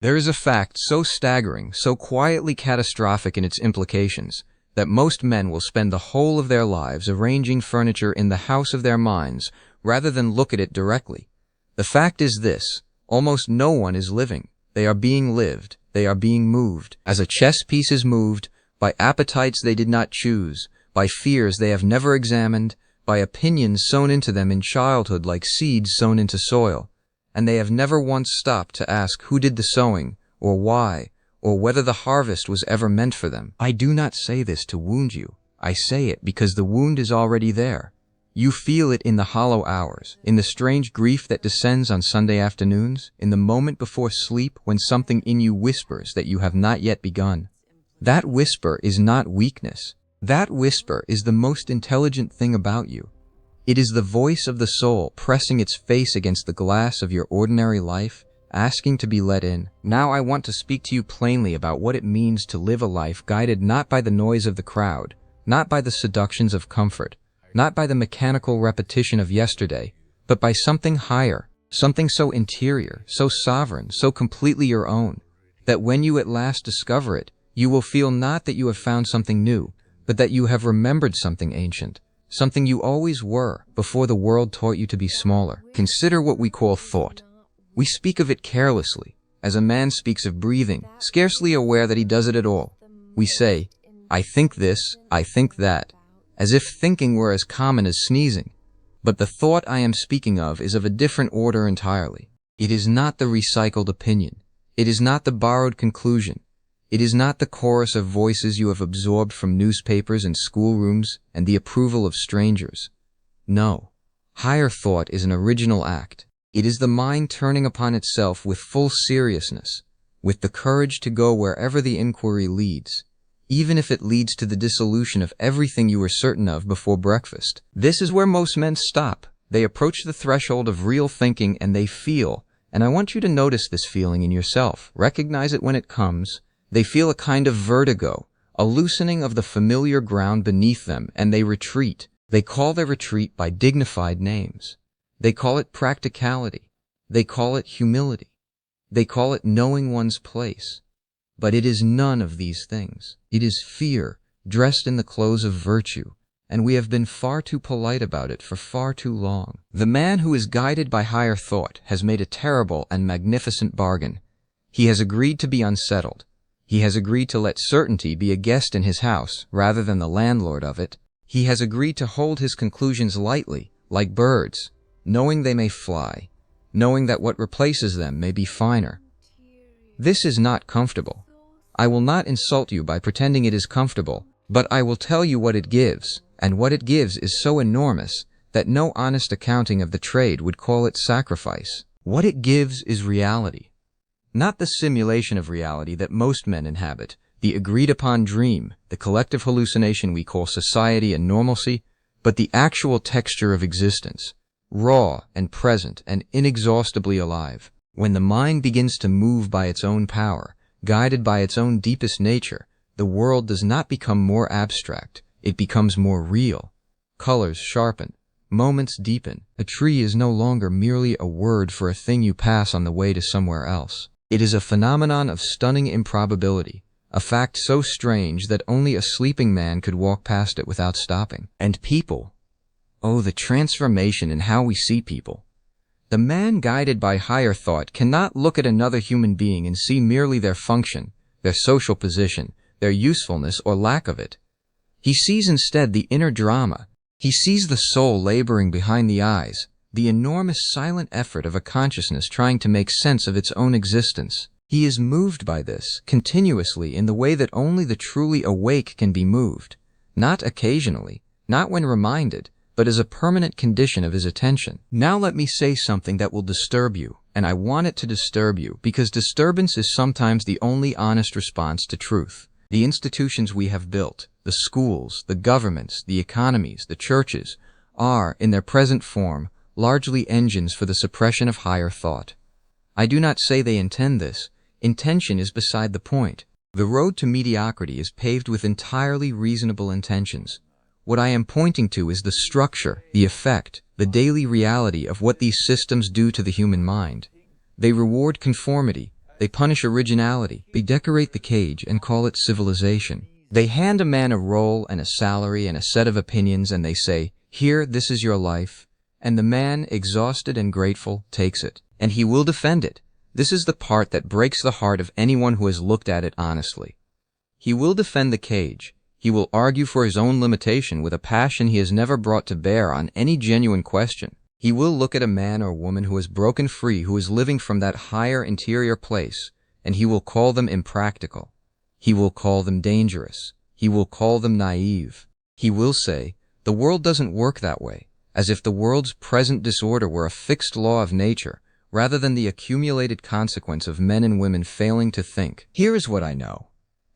There is a fact so staggering, so quietly catastrophic in its implications, that most men will spend the whole of their lives arranging furniture in the house of their minds rather than look at it directly. The fact is this: almost no one is living. They are being lived. They are being moved. As a chess piece is moved, by appetites they did not choose, by fears they have never examined, by opinions sown into them in childhood like seeds sown into soil, and they have never once stopped to ask who did the sowing, or why, or whether the harvest was ever meant for them. I do not say this to wound you. I say it because the wound is already there. You feel it in the hollow hours, in the strange grief that descends on Sunday afternoons, in the moment before sleep when something in you whispers that you have not yet begun. That whisper is not weakness. That whisper is the most intelligent thing about you. It is the voice of the soul pressing its face against the glass of your ordinary life, asking to be let in. Now I want to speak to you plainly about what it means to live a life guided not by the noise of the crowd, not by the seductions of comfort, not by the mechanical repetition of yesterday, but by something higher, something so interior, so sovereign, so completely your own, that when you at last discover it, you will feel not that you have found something new, but that you have remembered something ancient, something you always were before the world taught you to be smaller. Consider what we call thought. We speak of it carelessly, as a man speaks of breathing, scarcely aware that he does it at all. We say, I think this, I think that, as if thinking were as common as sneezing. But the thought I am speaking of is of a different order entirely. It is not the recycled opinion. It is not the borrowed conclusion. It is not the chorus of voices you have absorbed from newspapers and schoolrooms and the approval of strangers. No. Higher thought is an original act. It is the mind turning upon itself with full seriousness, with the courage to go wherever the inquiry leads, even if it leads to the dissolution of everything you were certain of before breakfast. This is where most men stop. They approach the threshold of real thinking and they feel, and I want you to notice this feeling in yourself. Recognize it when it comes. They feel a kind of vertigo, a loosening of the familiar ground beneath them, and they retreat. They call their retreat by dignified names. They call it practicality. They call it humility. They call it knowing one's place. But it is none of these things. It is fear, dressed in the clothes of virtue, and we have been far too polite about it for far too long. The man who is guided by higher thought has made a terrible and magnificent bargain. He has agreed to be unsettled. He has agreed to let certainty be a guest in his house rather than the landlord of it. He has agreed to hold his conclusions lightly, like birds, knowing they may fly, knowing that what replaces them may be finer. This is not comfortable. I will not insult you by pretending it is comfortable, but I will tell you what it gives, and what it gives is so enormous that no honest accounting of the trade would call it sacrifice. What it gives is reality. Not the simulation of reality that most men inhabit, the agreed-upon dream, the collective hallucination we call society and normalcy, but the actual texture of existence, raw and present and inexhaustibly alive. When the mind begins to move by its own power, guided by its own deepest nature, the world does not become more abstract, it becomes more real. Colors sharpen, moments deepen. A tree is no longer merely a word for a thing you pass on the way to somewhere else. It is a phenomenon of stunning improbability, a fact so strange that only a sleeping man could walk past it without stopping. And people, oh, the transformation in how we see people. The man guided by higher thought cannot look at another human being and see merely their function, their social position, their usefulness or lack of it. He sees instead the inner drama. He sees the soul laboring behind the eyes, the enormous silent effort of a consciousness trying to make sense of its own existence. He is moved by this, continuously, in the way that only the truly awake can be moved, not occasionally, not when reminded, but as a permanent condition of his attention. Now let me say something that will disturb you, and I want it to disturb you, because disturbance is sometimes the only honest response to truth. The institutions we have built, the schools, the governments, the economies, the churches, are, in their present form, largely engines for the suppression of higher thought. I do not say they intend this. Intention is beside the point. The road to mediocrity is paved with entirely reasonable intentions. What I am pointing to is the structure, the effect, the daily reality of what these systems do to the human mind. They reward conformity, They punish originality. They decorate the cage and call it civilization. They hand a man a role and a salary and a set of opinions and they say, "Here, this is your life." And the man, exhausted and grateful, takes it. And he will defend it. This is the part that breaks the heart of anyone who has looked at it honestly. He will defend the cage. He will argue for his own limitation with a passion he has never brought to bear on any genuine question. He will look at a man or woman who has broken free, who is living from that higher interior place, and he will call them impractical. He will call them dangerous. He will call them naive. He will say, "The world doesn't work that way," as if the world's present disorder were a fixed law of nature, rather than the accumulated consequence of men and women failing to think. Here is what I know.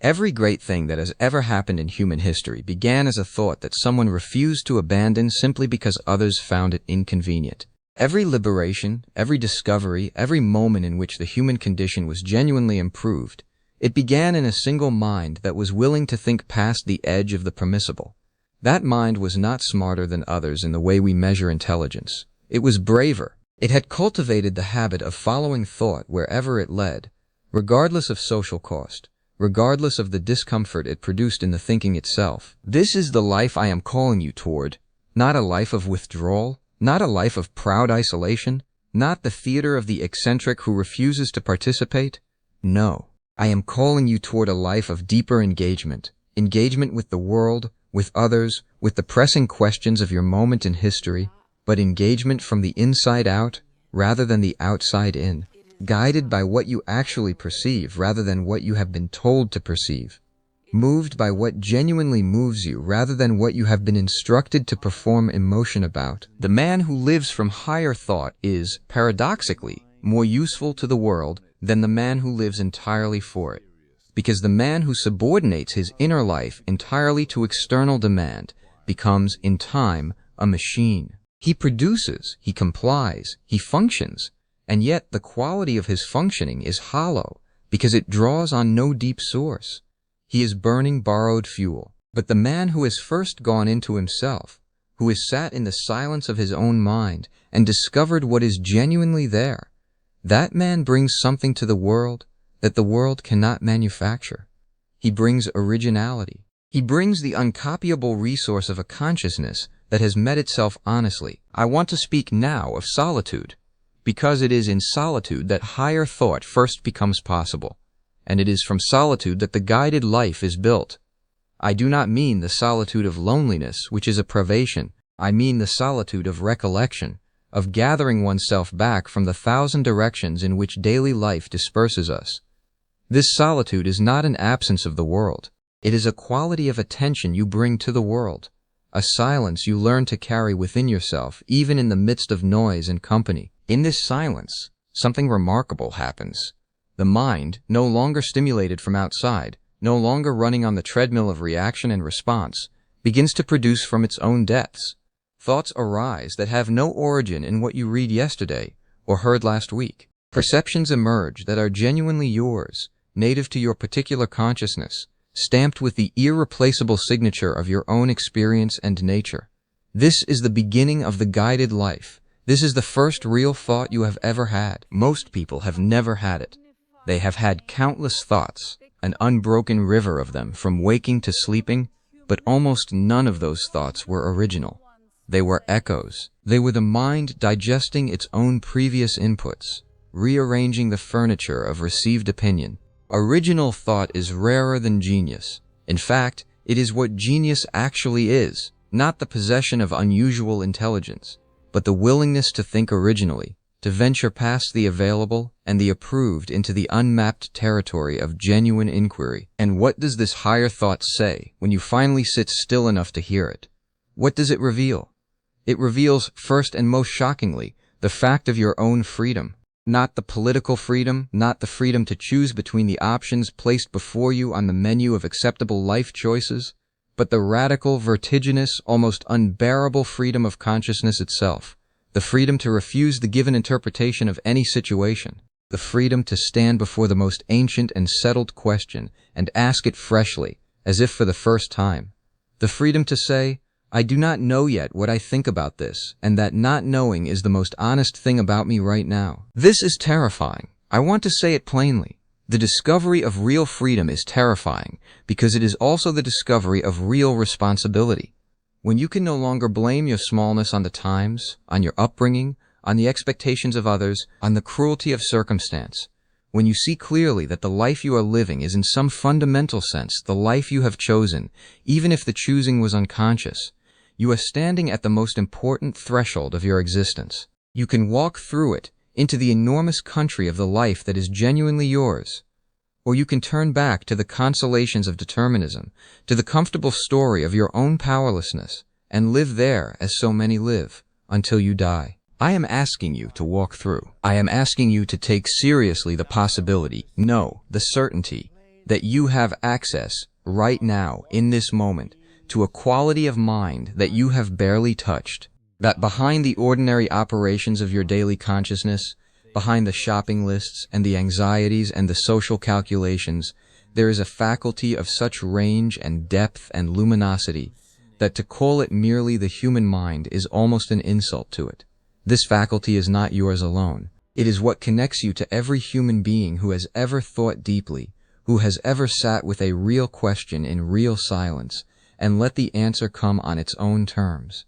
Every great thing that has ever happened in human history began as a thought that someone refused to abandon simply because others found it inconvenient. Every liberation, every discovery, every moment in which the human condition was genuinely improved, it began in a single mind that was willing to think past the edge of the permissible. That mind was not smarter than others in the way we measure intelligence. It was braver. It had cultivated the habit of following thought wherever it led, regardless of social cost, regardless of the discomfort it produced in the thinking itself. This is the life I am calling you toward, not a life of withdrawal, not a life of proud isolation, not the theater of the eccentric who refuses to participate. No, I am calling you toward a life of deeper engagement, engagement with the world, with others, with the pressing questions of your moment in history, but engagement from the inside out rather than the outside in, guided by what you actually perceive rather than what you have been told to perceive, moved by what genuinely moves you rather than what you have been instructed to perform emotion about. The man who lives from higher thought is, paradoxically, more useful to the world than the man who lives entirely for it, because the man who subordinates his inner life entirely to external demand becomes, in time, a machine. He produces, he complies, he functions, and yet the quality of his functioning is hollow because it draws on no deep source. He is burning borrowed fuel. But the man who has first gone into himself, who has sat in the silence of his own mind and discovered what is genuinely there, that man brings something to the world that the world cannot manufacture. He brings originality. He brings the uncopyable resource of a consciousness that has met itself honestly. I want to speak now of solitude, because it is in solitude that higher thought first becomes possible, and it is from solitude that the guided life is built. I do not mean the solitude of loneliness, which is a privation. I mean the solitude of recollection, of gathering oneself back from the thousand directions in which daily life disperses us. This solitude is not an absence of the world. It is a quality of attention you bring to the world, a silence you learn to carry within yourself, even in the midst of noise and company. In this silence, something remarkable happens. The mind, no longer stimulated from outside, no longer running on the treadmill of reaction and response, begins to produce from its own depths. Thoughts arise that have no origin in what you read yesterday or heard last week. Perceptions emerge that are genuinely yours, native to your particular consciousness, stamped with the irreplaceable signature of your own experience and nature. This is the beginning of the guided life. This is the first real thought you have ever had. Most people have never had it. They have had countless thoughts, an unbroken river of them from waking to sleeping, but almost none of those thoughts were original. They were echoes. They were the mind digesting its own previous inputs, rearranging the furniture of received opinion. Original thought is rarer than genius. In fact, it is what genius actually is, not the possession of unusual intelligence, but the willingness to think originally, to venture past the available and the approved into the unmapped territory of genuine inquiry. And what does this higher thought say when you finally sit still enough to hear it? What does it reveal? It reveals, first and most shockingly, the fact of your own freedom. Not the political freedom, not the freedom to choose between the options placed before you on the menu of acceptable life choices, but the radical, vertiginous, almost unbearable freedom of consciousness itself. The freedom to refuse the given interpretation of any situation. The freedom to stand before the most ancient and settled question and ask it freshly, as if for the first time. The freedom to say, I do not know yet what I think about this, and that not knowing is the most honest thing about me right now. This is terrifying. I want to say it plainly. The discovery of real freedom is terrifying because it is also the discovery of real responsibility. When you can no longer blame your smallness on the times, on your upbringing, on the expectations of others, on the cruelty of circumstance. When you see clearly that the life you are living is in some fundamental sense the life you have chosen, even if the choosing was unconscious, you are standing at the most important threshold of your existence. You can walk through it into the enormous country of the life that is genuinely yours. Or you can turn back to the consolations of determinism, to the comfortable story of your own powerlessness, and live there as so many live, until you die. I am asking you to walk through. I am asking you to take seriously the possibility, no, the certainty, that you have access, right now, in this moment, to a quality of mind that you have barely touched. That behind the ordinary operations of your daily consciousness, behind the shopping lists and the anxieties and the social calculations, there is a faculty of such range and depth and luminosity that to call it merely the human mind is almost an insult to it. This faculty is not yours alone. It is what connects you to every human being who has ever thought deeply, who has ever sat with a real question in real silence, and let the answer come on its own terms.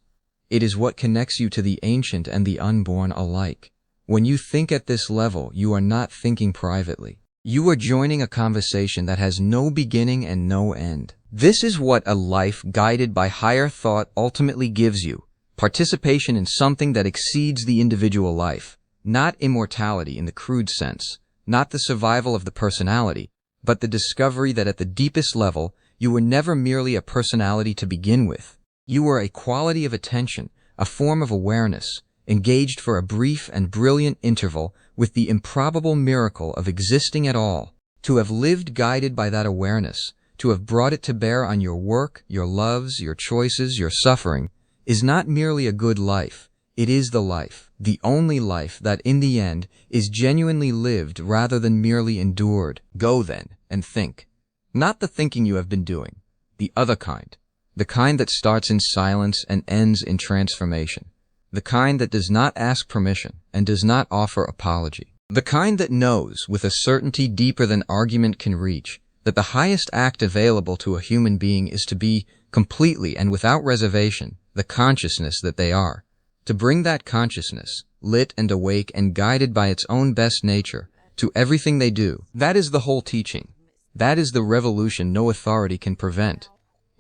It is what connects you to the ancient and the unborn alike. When you think at this level, you are not thinking privately. You are joining a conversation that has no beginning and no end. This is what a life guided by higher thought ultimately gives you. Participation in something that exceeds the individual life. Not immortality in the crude sense, not the survival of the personality, but the discovery that at the deepest level, you were never merely a personality to begin with. You were a quality of attention, a form of awareness, engaged for a brief and brilliant interval with the improbable miracle of existing at all. To have lived guided by that awareness, to have brought it to bear on your work, your loves, your choices, your suffering, is not merely a good life. It is the life, the only life that in the end is genuinely lived rather than merely endured. Go then and think. Not the thinking you have been doing, the other kind. The kind that starts in silence and ends in transformation. The kind that does not ask permission and does not offer apology. The kind that knows, with a certainty deeper than argument can reach, that the highest act available to a human being is to be, completely and without reservation, the consciousness that they are. To bring that consciousness, lit and awake and guided by its own best nature, to everything they do. That is the whole teaching. That is the revolution no authority can prevent.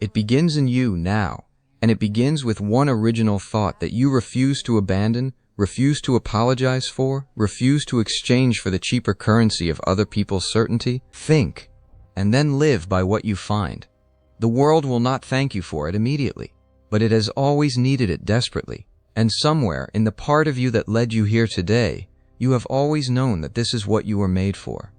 It begins in you now, and it begins with one original thought that you refuse to abandon, refuse to apologize for, refuse to exchange for the cheaper currency of other people's certainty. Think, and then live by what you find. The world will not thank you for it immediately, but it has always needed it desperately. And somewhere in the part of you that led you here today, you have always known that this is what you were made for.